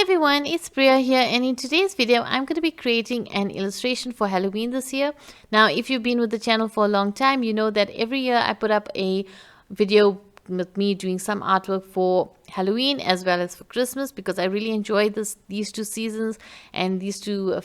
everyone, it's Priya here, and in today's video I'm going to be creating an illustration for Halloween this year. Now if you've been with the channel for a long time, you know that every year I put up a video with me doing some artwork for Halloween as well as for Christmas, because I really enjoy these two seasons, and these two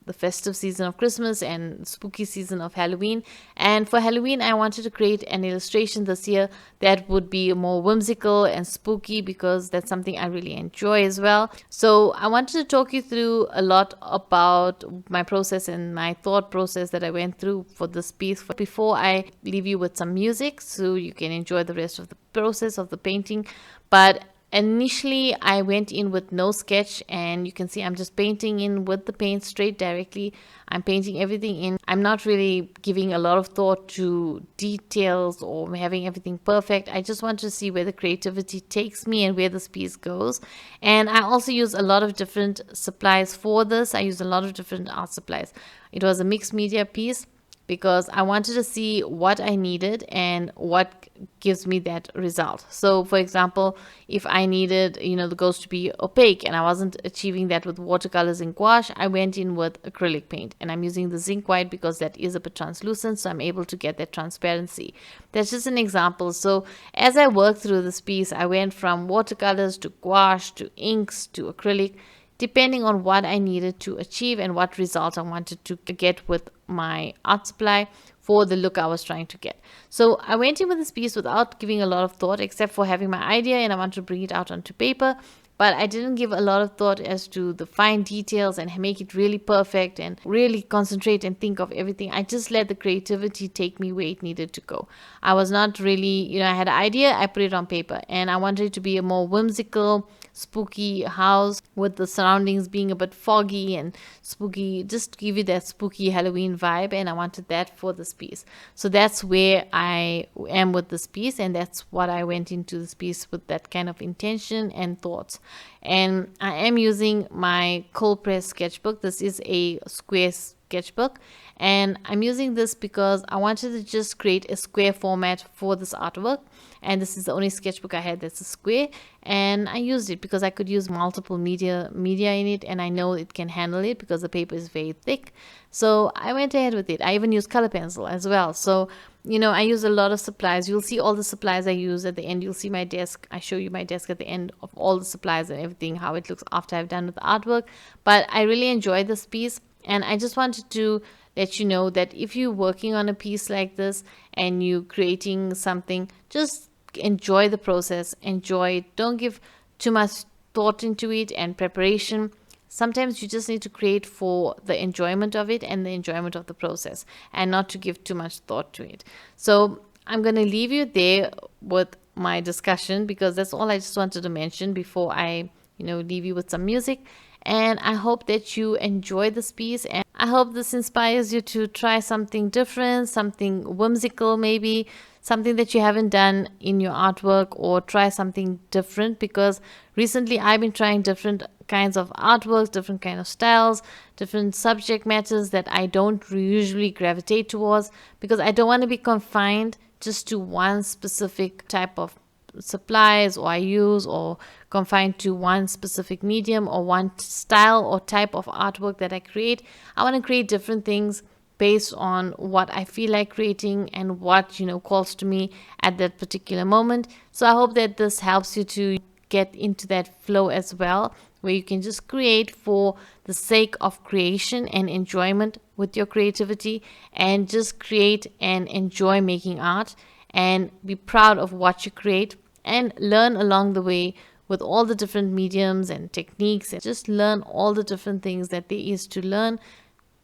the festive season of Christmas and spooky season of Halloween. And for Halloween, I wanted to create an illustration this year that would be more whimsical and spooky, because that's something I really enjoy as well. So I wanted to talk you through a lot about my process and my thought process that I went through for this piece before I leave you with some music so you can enjoy the rest of the process of the painting. But initially I went in with no sketch, and you can see I'm just painting in with the paint straight directly. I'm painting everything in. I'm not really giving a lot of thought to details or having everything perfect. I just want to see where the creativity takes me and where this piece goes. And I also use a lot of different supplies for this. I use a lot of different art supplies. It was a mixed media piece because I wanted to see what I needed and what gives me that result. So for example, if I needed the ghost to be opaque and I wasn't achieving that with watercolors and gouache, I went in with acrylic paint, and I'm using the zinc white because that is a bit translucent, so I'm able to get that transparency. That's just an example. So as I worked through this piece, I went from watercolors to gouache to inks to acrylic, depending on what I needed to achieve and what result I wanted to get with my art supply for the look I was trying to get. So I went in with this piece without giving a lot of thought, except for having my idea and I wanted to bring it out onto paper. But I didn't give a lot of thought as to the fine details and make it really perfect and really concentrate and think of everything. I just let the creativity take me where it needed to go. I was not really, I had an idea, I put it on paper, and I wanted it to be a more whimsical, spooky house with the surroundings being a bit foggy and spooky, just to give you that spooky Halloween vibe. And I wanted that for this piece. So that's where I am with this piece, and that's what I went into this piece with, that kind of intention and thoughts. And I am using my cold press sketchbook. This is a square sketchbook, and I'm using this because I wanted to just create a square format for this artwork, and this is the only sketchbook I had that's a square, and I used it because I could use multiple media in it, and I know it can handle it because the paper is very thick. So I went ahead with it. I even used color pencil as well. So I use a lot of supplies. You'll see all the supplies I use at the end. You'll see my desk. I show you my desk at the end of all the supplies and everything, how it looks after I've done with the artwork. But I really enjoyed this piece, and I just wanted to let you know that if you're working on a piece like this and you're creating something, just enjoy the process. Enjoy it. Don't give too much thought into it and preparation. Sometimes you just need to create for the enjoyment of it and the enjoyment of the process, and not to give too much thought to it. So I'm going to leave you there with my discussion, because that's all I just wanted to mention before I leave you with some music. And I hope that you enjoy this piece, and I hope this inspires you to try something different, something whimsical, maybe something that you haven't done in your artwork, or try something different, because recently I've been trying different kinds of artworks, different kind of styles, different subject matters that I don't usually gravitate towards, because I don't want to be confined just to one specific type of supplies or I use, or confined to one specific medium or one style or type of artwork that I create. I want to create different things based on what I feel like creating and what calls to me at that particular moment. So I hope that this helps you to get into that flow as well, where you can just create for the sake of creation and enjoyment with your creativity, and just create and enjoy making art and be proud of what you create, and learn along the way with all the different mediums and techniques, and just learn all the different things that there is to learn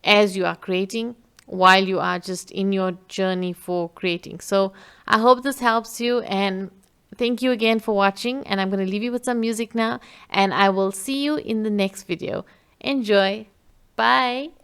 as you are creating, while you are just in your journey for creating. So I hope this helps you, and thank you again for watching. And I'm going to leave you with some music now, and I will see you in the next video. Enjoy. Bye.